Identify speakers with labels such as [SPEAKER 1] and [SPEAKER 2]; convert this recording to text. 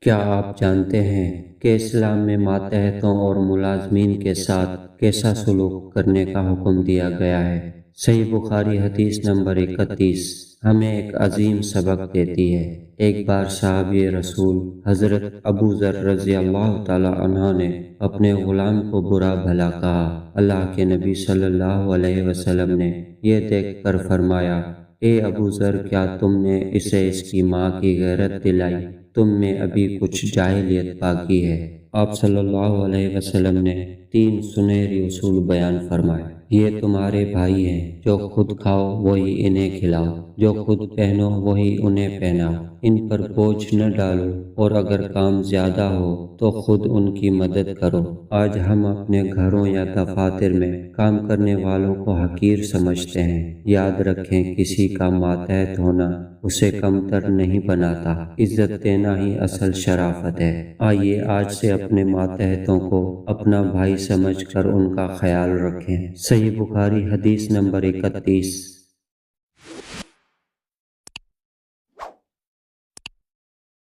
[SPEAKER 1] کیا آپ جانتے ہیں کہ اسلام میں ماتحتوں اور ملازمین کے ساتھ کیسا سلوک کرنے کا حکم دیا گیا ہے؟ صحیح بخاری حدیث نمبر 31 ہمیں ایک عظیم سبق دیتی ہے۔ ایک بار صحابی رسول حضرت ابو ذر رضی اللہ تعالی عنہ نے اپنے غلام کو برا بھلا کہا۔ اللہ کے نبی صلی اللہ علیہ وسلم نے یہ دیکھ کر فرمایا، اے ابو ذر، کیا تم نے اسے اس کی ماں کی غیرت دلائی؟ تم میں ابھی کچھ جاہلیت باقی ہے۔ آپ صلی اللہ علیہ وسلم نے 3 سنہری اصول بیان فرمائے۔ یہ تمہارے بھائی ہیں، جو خود کھاؤ وہی انہیں کھلاؤ، جو خود پہنو وہی انہیں پہناؤ، ان پر بوجھ نہ ڈالو، اور اگر کام زیادہ ہو تو خود ان کی مدد کرو۔ آج ہم اپنے گھروں یا دفاتر میں کام کرنے والوں کو حقیر سمجھتے ہیں۔ یاد رکھیں، کسی کا ماتحت ہونا اسے کمتر نہیں بناتا، عزت دینا ہی اصل شرافت ہے۔ آئیے آج سے اپنے ماتحتوں کو اپنا بھائی سمجھ کر ان کا خیال رکھیں۔ صحیح بخاری حدیث نمبر 31۔